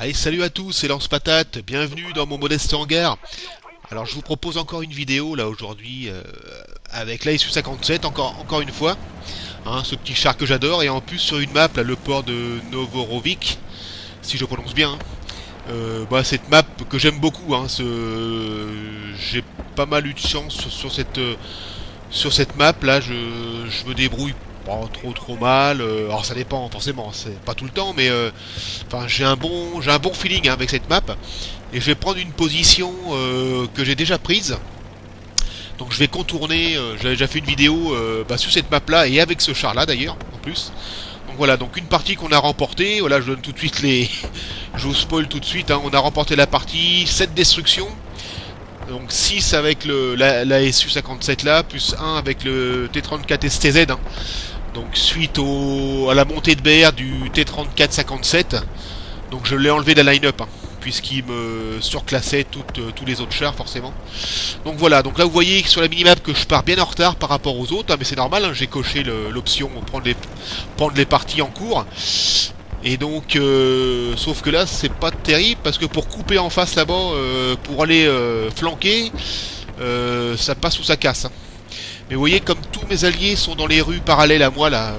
Allez, salut à tous, c'est Lance Patate, bienvenue dans mon modeste hangar. Alors je vous propose encore une vidéo là aujourd'hui avec la SU-57, encore une fois. Hein, ce petit char que j'adore, et en plus sur une map, là, le port de Novorovic, si je prononce bien. Cette map que j'aime beaucoup, hein, j'ai pas mal eu de chance sur cette map là, je me débrouille pas trop mal. Alors ça dépend forcément, c'est pas tout le temps, mais enfin j'ai un bon feeling, hein, avec cette map. Et je vais prendre une position que j'ai déjà prise. Donc je vais contourner. J'avais déjà fait une vidéo sur cette map là et avec ce char là d'ailleurs en plus. Donc voilà, donc une partie qu'on a remportée. Voilà, je donne tout de suite les. Je vous spoil tout de suite, hein. On a remporté la partie 7 destructions. Donc 6 avec la SU-57 là, plus 1 avec le T-34 STZ, hein. Donc suite à la montée de BR du T-34-57, donc je l'ai enlevé de la line-up, hein, puisqu'il me surclassait tous les autres chars forcément. Donc voilà, donc là vous voyez sur la minimap que je pars bien en retard par rapport aux autres, hein, mais c'est normal, hein, j'ai coché l'option prendre les parties en cours. Et donc, sauf que là, c'est pas terrible, parce que pour couper en face là-bas, pour aller flanquer, ça passe ou ça casse, hein. Mais vous voyez, comme tous mes alliés sont dans les rues parallèles à moi, là,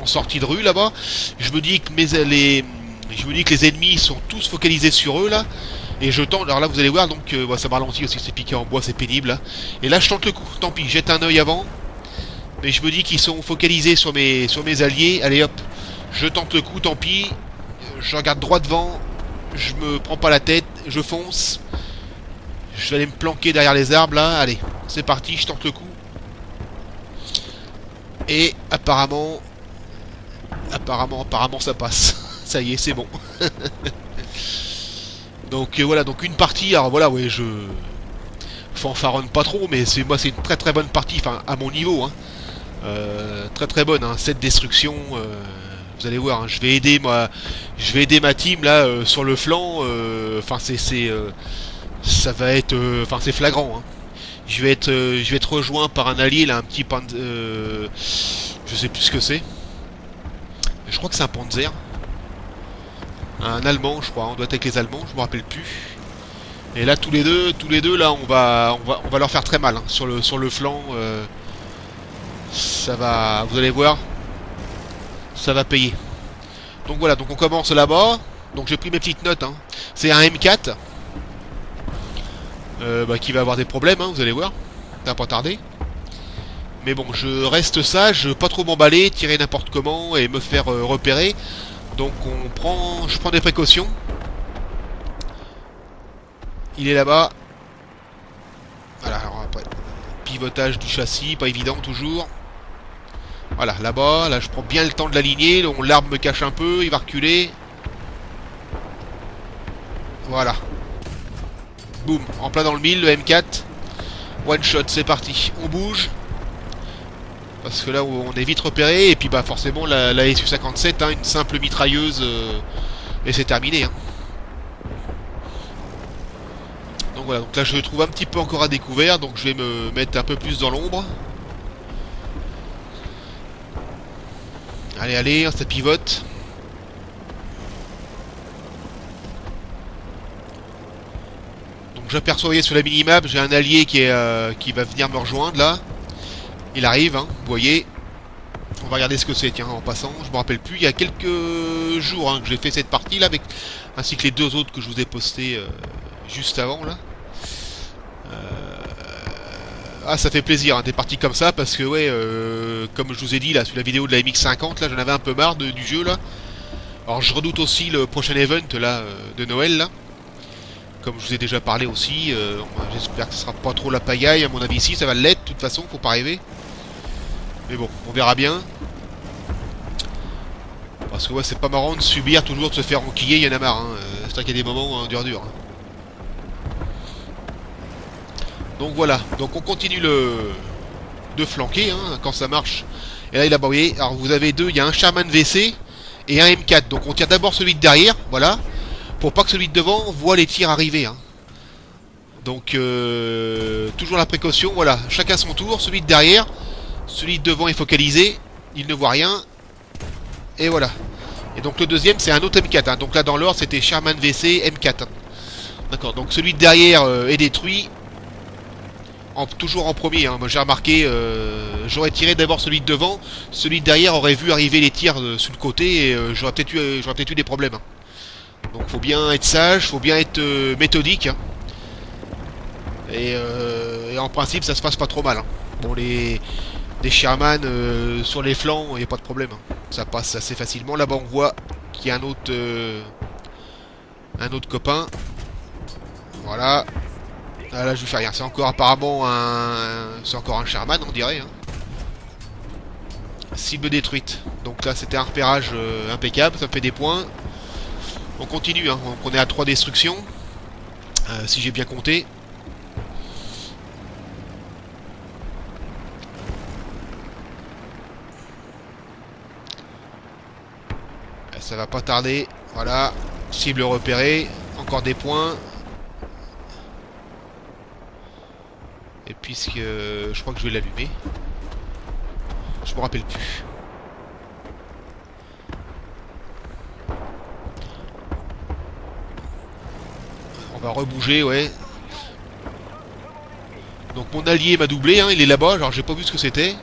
en sortie de rue, là-bas, je me dis que les ennemis sont tous focalisés sur eux, là, et je tente. Alors là, vous allez voir, donc, ça me ralentit aussi, c'est piqué en bois, c'est pénible, là. Et là, je tente le coup, tant pis, jette un œil avant, mais je me dis qu'ils sont focalisés sur mes alliés, allez hop. Je tente le coup, tant pis. Je regarde droit devant. Je me prends pas la tête. Je fonce. Je vais aller me planquer derrière les arbres là. Allez, c'est parti. Je tente le coup. Et apparemment ça passe. Ça y est, c'est bon. Donc voilà, donc une partie. Alors voilà, ouais, je fanfaronne pas trop, mais c'est une très bonne partie. Enfin, à mon niveau, hein. Très bonne, hein. Cette destruction. Vous allez voir, hein, je vais aider ma team là sur le flanc. Enfin, ça va être, enfin, c'est flagrant, hein. Je vais être rejoint par un allié là, un petit je sais plus ce que c'est. Je crois que c'est un Panzer, un Allemand, je crois. On doit être avec les Allemands, je me rappelle plus. Et là, tous les deux là, on va leur faire très mal, hein, sur le flanc. Ça va, vous allez voir, ça va payer. Donc voilà, donc on commence là-bas. Donc j'ai pris mes petites notes, hein. C'est un M4 qui va avoir des problèmes, hein, vous allez voir. Ça va pas tarder. Mais bon, je reste sage, je veux pas trop m'emballer, tirer n'importe comment et me faire repérer. Donc je prends des précautions. Il est là-bas. Voilà, alors après, pivotage du châssis, pas évident toujours. Voilà, là-bas, là je prends bien le temps de l'aligner. L'arbre me cache un peu, il va reculer. Voilà. Boum, en plein dans le mille, le M4. One shot, c'est parti. On bouge. Parce que là, on est vite repéré. Et puis bah forcément, la SU-57, hein, une simple mitrailleuse. Et c'est terminé, hein. Donc voilà, donc là je trouve un petit peu encore à découvert. Donc je vais me mettre un peu plus dans l'ombre. Allez, ça pivote. Donc j'aperçois, vous voyez, sur la minimap, j'ai un allié qui va venir me rejoindre là. Il arrive, hein, vous voyez. On va regarder ce que c'est, tiens, en passant. Je me rappelle plus, il y a quelques jours, hein, que j'ai fait cette partie là, ainsi que les deux autres que je vous ai postés juste avant là. Ah, ça fait plaisir, hein, des parties comme ça, parce que ouais, comme je vous ai dit là sur la vidéo de la MX-50, là j'en avais un peu marre du jeu là. Alors je redoute aussi le prochain event là de Noël là. Comme je vous ai déjà parlé aussi, j'espère que ce sera pas trop la pagaille. À mon avis, ici ça va l'être de toute façon, faut pas rêver. Mais bon, on verra bien. Parce que ouais, c'est pas marrant de subir toujours, de se faire enquiller, il y en a marre, hein. C'est vrai qu'il y a des moments, hein, dur. Hein. Donc voilà, donc on continue de flanquer, hein, quand ça marche. Et là il a voyez, alors vous avez deux, il y a un Sherman VC et un M4. Donc on tire d'abord celui de derrière, voilà, pour pas que celui de devant voit les tirs arriver, hein. Donc toujours la précaution, voilà, chacun son tour, celui de derrière, celui de devant est focalisé, il ne voit rien. Et voilà. Et donc le deuxième c'est un autre M4, hein. Donc là dans l'ordre c'était Sherman VC M4, hein. D'accord, donc celui de derrière est détruit. Toujours en premier, hein. Moi j'ai remarqué, j'aurais tiré d'abord celui de devant, celui de derrière aurait vu arriver les tirs sur le côté et j'aurais peut-être eu des problèmes, hein. Donc faut bien être sage, faut bien être méthodique, hein. Et en principe ça se passe pas trop mal, hein. Bon, des Sherman sur les flancs, il n'y a pas de problème, hein. Ça passe assez facilement. Là-bas on voit qu'il y a un autre copain. Voilà. Ah, là je lui fais rien, c'est encore apparemment c'est encore un Sherman on dirait, hein. Cible détruite. Donc là c'était un repérage impeccable, ça me fait des points. On continue, hein. Donc on est à 3 destructions, si j'ai bien compté. Ça va pas tarder, voilà. Cible repérée, encore des points. Et puisque je crois que je vais l'allumer. Je me rappelle plus. On va rebouger, ouais. Donc mon allié m'a doublé, hein, il est là-bas, genre j'ai pas vu ce que c'était.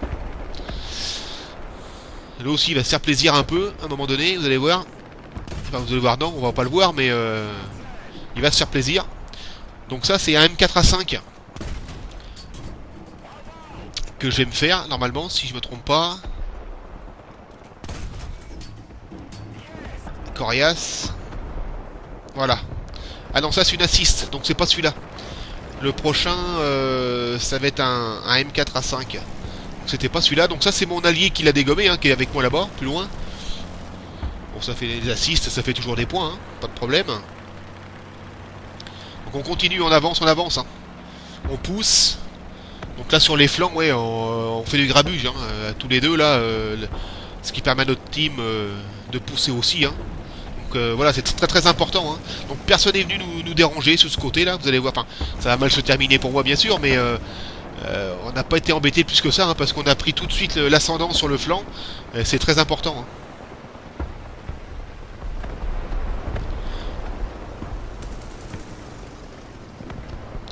Là aussi il va se faire plaisir un peu, à un moment donné, vous allez voir. Enfin vous allez voir, non, on va pas le voir, mais il va se faire plaisir. Donc ça c'est un M4A5 que je vais me faire, normalement, si je me trompe pas. Coriace. Voilà. Ah non, ça c'est une assist, donc c'est pas celui-là. Le prochain, ça va être un M4A5. C'était pas celui-là, donc ça c'est mon allié qui l'a dégommé, hein, qui est avec moi là-bas, plus loin. Bon, ça fait des assists, ça fait toujours des points, hein, pas de problème. Donc on continue, on avance, hein. On pousse. Donc là sur les flancs, ouais, on fait du grabuge, hein, tous les deux là, ce qui permet à notre team de pousser aussi, hein. Donc voilà, c'est très très important, hein. Donc personne n'est venu nous déranger sur ce côté-là, vous allez voir. Enfin, ça va mal se terminer pour moi bien sûr, mais on n'a pas été embêté plus que ça, hein, parce qu'on a pris tout de suite l'ascendant sur le flanc. C'est très important, hein.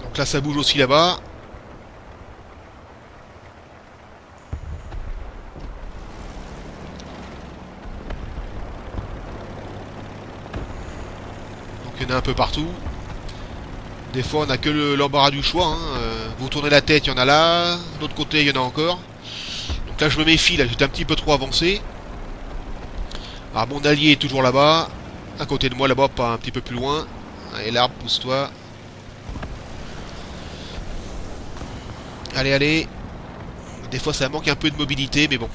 Donc là ça bouge aussi là-bas. Donc il y en a un peu partout. Des fois on n'a que l'embarras du choix, hein. Vous tournez la tête, il y en a là. De l'autre côté il y en a encore. Donc là je me méfie, là j'étais un petit peu trop avancé. Alors mon allié est toujours là-bas. À côté de moi là-bas, pas un petit peu plus loin. Allez l'arbre, pousse-toi. Allez, allez. Des fois ça manque un peu de mobilité, mais bon.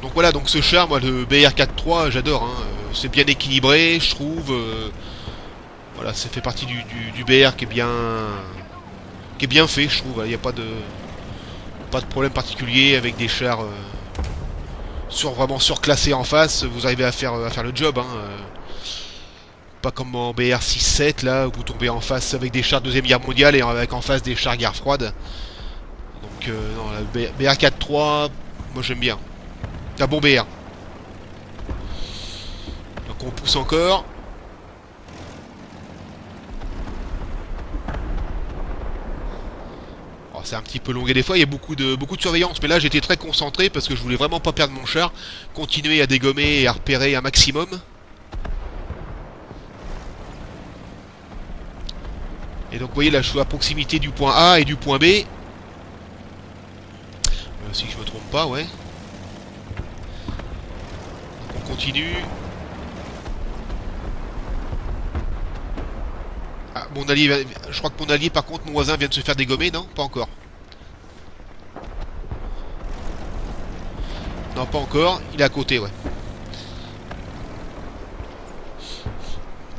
Donc voilà, donc ce char, moi le BR4-3, j'adore, hein. C'est bien équilibré, je trouve. Voilà, ça fait partie du BR qui est bien fait, je trouve. Il n'y a pas de problème particulier avec des chars vraiment surclassés en face. Vous arrivez à faire le job, hein. Pas comme en BR6-7 là où vous tombez en face avec des chars de Deuxième Guerre mondiale et avec en face des chars guerre froide. Donc non, la BR4-3, moi j'aime bien. Un bon BR. Donc on pousse encore. Oh, c'est un petit peu longué des fois, il y a beaucoup de surveillance, mais là j'étais très concentré parce que je voulais vraiment pas perdre mon char. Continuer à dégommer et à repérer un maximum. Et donc vous voyez là je suis à proximité du point A et du point B. Si je me trompe pas, ouais. Donc on continue. Ah, mon allié, je crois que mon allié par contre, mon voisin vient de se faire dégommer, non? Pas encore. Non, pas encore, il est à côté, ouais.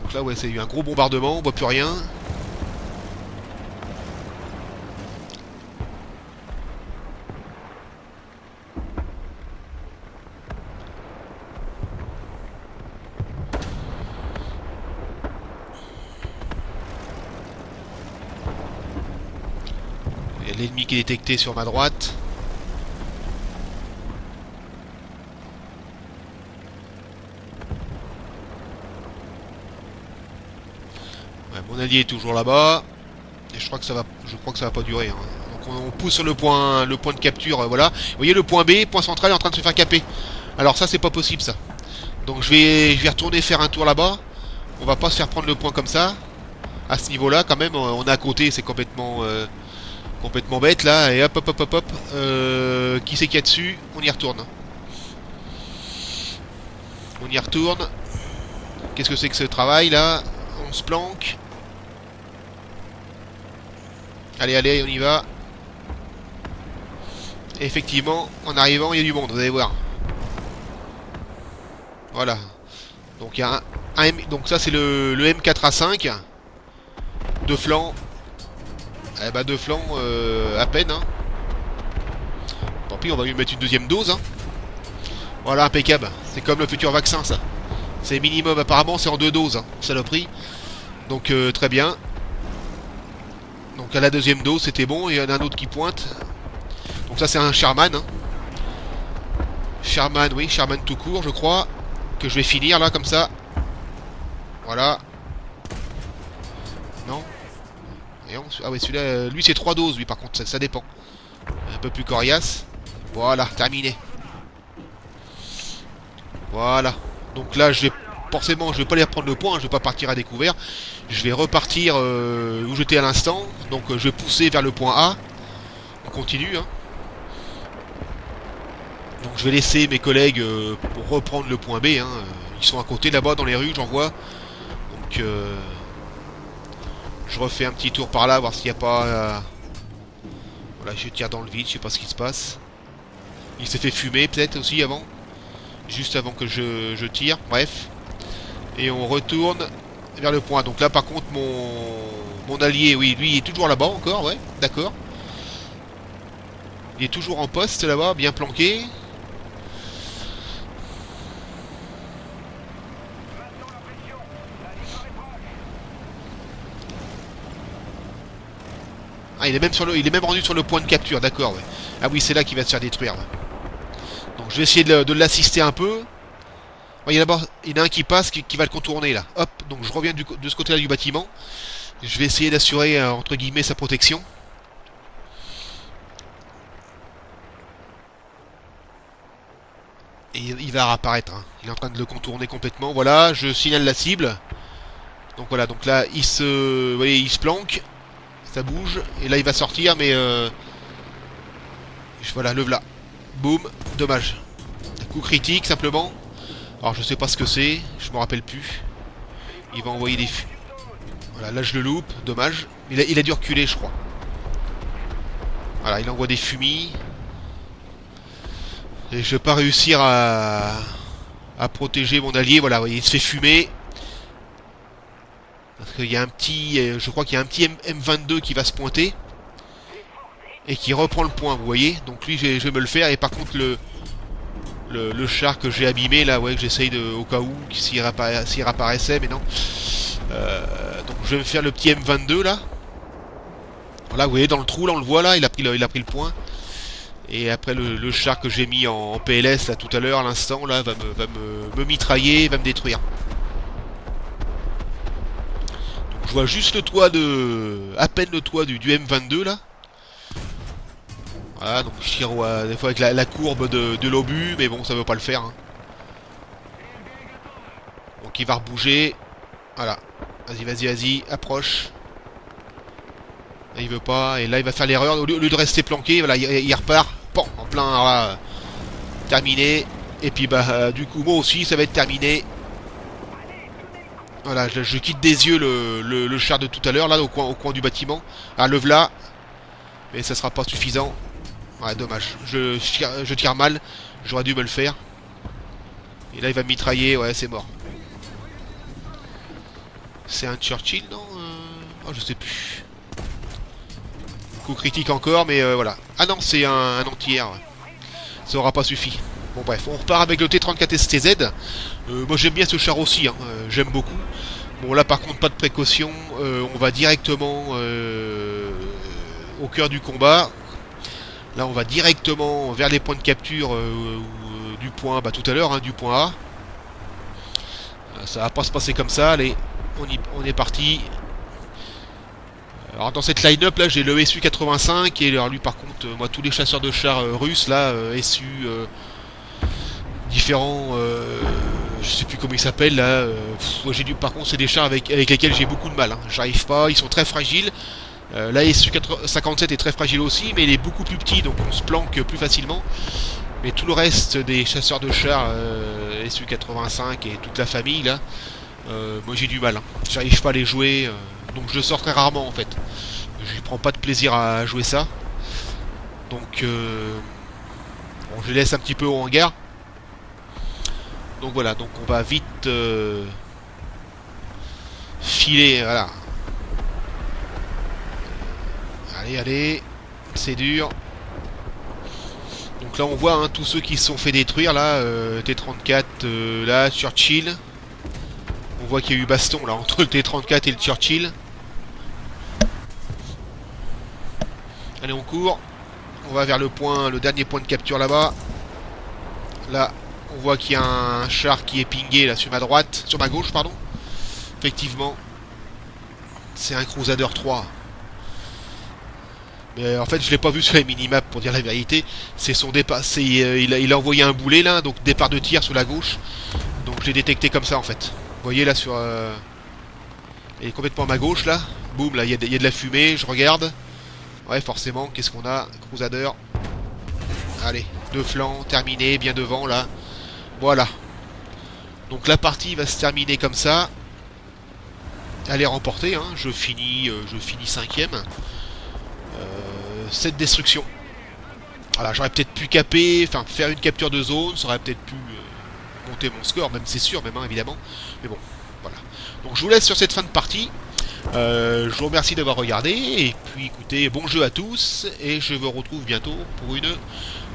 Donc là, ouais, c'est eu un gros bombardement, on voit plus rien. Il y a l'ennemi qui est détecté sur ma droite. Ouais, mon allié est toujours là-bas. Et je crois que ça va pas durer, hein. Donc on pousse sur le point de capture, voilà. Vous voyez le point B, point central est en train de se faire caper. Alors ça c'est pas possible ça. Donc je vais retourner faire un tour là-bas. On va pas se faire prendre le point comme ça. À ce niveau-là quand même, on est à côté, c'est complètement bête là. Et hop hop hop hop hop. Qui c'est qu'il y a dessus? On y retourne. On y retourne. Qu'est-ce que c'est que ce travail là? On se planque. Allez, allez, on y va. Et effectivement, en arrivant, il y a du monde, vous allez voir. Voilà. Donc il y a donc ça c'est le M4A5. Deux flancs. Eh bah deux flancs à peine. Hein. Tant pis, on va lui mettre une deuxième dose. Hein. Voilà, impeccable. C'est comme le futur vaccin ça. C'est minimum, apparemment c'est en deux doses, hein, saloperie. Donc très bien. Donc à la deuxième dose c'était bon, et il y en a un autre qui pointe. Donc ça c'est un Sherman. Hein. Sherman, oui, Sherman tout court je crois. Que je vais finir là comme ça. Voilà. Non. Ah ouais celui-là, lui c'est 3 doses lui par contre, ça dépend. Un peu plus coriace. Voilà, terminé. Voilà. Donc là je vais forcément je vais pas aller reprendre le point, hein, je vais pas partir à découvert. Je vais repartir où j'étais à l'instant. Donc je vais pousser vers le point A. On continue hein. Donc je vais laisser mes collègues pour reprendre le point B hein. Ils sont à côté là-bas dans les rues, j'en vois. Donc je refais un petit tour par là, voir s'il n'y a pas... Voilà, je tire dans le vide, je sais pas ce qui se passe. Il s'est fait fumer peut-être aussi avant. Juste avant que je tire, bref. Et on retourne vers le point. Donc là par contre mon allié, oui, lui il est toujours là-bas encore, ouais, d'accord. Il est toujours en poste là-bas, bien planqué. Ah, il est même rendu sur le point de capture, d'accord, ouais. Ah oui, c'est là qu'il va se faire détruire. Ouais. Donc je vais essayer de l'assister un peu. Ouais, il y en a un qui passe, qui va le contourner là. Hop, donc je reviens de ce côté-là du bâtiment. Je vais essayer d'assurer, entre guillemets, sa protection. Et il va réapparaître. Hein. Il est en train de le contourner complètement. Voilà, je signale la cible. Donc voilà, donc là, vous voyez, il se planque. Ça bouge. Et là, il va sortir, mais... Voilà, le voilà. Boum, dommage. Coup critique, simplement. Alors, je sais pas ce que c'est. Je me rappelle plus. Il va envoyer des... Voilà, là, je le loupe. Dommage. Il a dû reculer, je crois. Voilà, il envoie des fumis. Et je vais pas réussir à protéger mon allié. Voilà, vous voyez, il se fait fumer. Parce qu'il y a un petit... je crois qu'il y a un petit M22 qui va se pointer. Et qui reprend le point, vous voyez. Donc lui, je vais me le faire. Et par contre, le char que j'ai abîmé, là, ouais, que j'essaye au cas où, s'il réapparaissait, mais non. Donc je vais me faire le petit M22, là. Voilà, vous voyez, dans le trou, là, on le voit, là, il a pris le point. Et après, le char que j'ai mis en PLS, là, tout à l'heure, à l'instant, là, va me mitrailler, va me détruire. Donc je vois juste le toit à peine le toit du M22, là. Voilà, donc je tire des fois avec la courbe de l'obus, mais bon, ça veut pas le faire. Hein. Donc il va rebouger. Voilà. Vas-y, vas-y, vas-y, approche. Là, il veut pas, et là il va faire l'erreur. Au lieu de rester planqué, voilà, il repart. Bon, en plein, voilà, terminé. Et puis bah du coup, moi aussi, ça va être terminé. Voilà, je quitte des yeux le char de tout à l'heure, là, au coin du bâtiment. Ah, le v'là. Mais ça sera pas suffisant. Ouais, dommage. Je tire mal. J'aurais dû me le faire. Et là, il va me mitrailler. Ouais, c'est mort. C'est un Churchill, non Oh, je sais plus. Coup critique encore, mais voilà. Ah non, c'est un anti-air. Ouais. Ça aura pas suffi. Bon, bref. On repart avec le T34 STZ. Moi, j'aime bien ce char aussi. Hein. J'aime beaucoup. Bon, là, par contre, pas de précaution. On va directement au cœur du combat. Là, on va directement vers les points de capture du point, bah, tout à l'heure, hein, du point A. Ça va pas se passer comme ça. Allez, on est parti. Alors dans cette line-up là, j'ai le SU-85 et alors lui par contre, moi tous les chasseurs de chars russes là, SU différents, je sais plus comment ils s'appellent là. Moi j'ai dû, par contre c'est des chars avec lesquels j'ai beaucoup de mal. Hein. J'arrive pas, ils sont très fragiles. La SU-57 est très fragile aussi, mais il est beaucoup plus petit, donc on se planque plus facilement. Mais tout le reste des chasseurs de chars, SU-85 et toute la famille là, moi j'ai du mal. Hein. J'arrive pas à les jouer, donc je sors très rarement en fait. Je prends pas de plaisir à jouer ça. Donc bon, je les laisse un petit peu au hangar. Donc voilà, donc on va vite filer, voilà. Allez, allez, c'est dur. Donc là on voit hein, tous ceux qui se sont fait détruire là, T-34, là, Churchill. On voit qu'il y a eu baston là entre le T-34 et le Churchill. Allez on court. On va vers le point, le dernier point de capture là-bas. Là, on voit qu'il y a un char qui est pingé là sur ma droite, sur ma gauche pardon. Effectivement. C'est un Crusader 3. Mais en fait, je l'ai pas vu sur les minimap pour dire la vérité. C'est son départ. Il a envoyé un boulet là, donc départ de tir sur la gauche. Donc je l'ai détecté comme ça en fait. Vous voyez là sur. Il est complètement à ma gauche là. Boum, là il y a de la fumée. Je regarde. Ouais, forcément. Qu'est-ce qu'on a? Crusader. Allez, deux flancs, terminé, bien devant là. Voilà. Donc la partie va se terminer comme ça. Elle est remportée. Hein. Je finis 5ème. 7 destructions. Voilà, j'aurais peut-être pu caper, enfin faire une capture de zone, ça aurait peut-être pu monter mon score, même c'est sûr, même hein, évidemment. Mais bon, voilà. Donc je vous laisse sur cette fin de partie. Je vous remercie d'avoir regardé, et puis écoutez, bon jeu à tous, et je vous retrouve bientôt pour une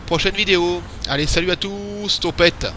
prochaine vidéo. Allez, salut à tous, topette!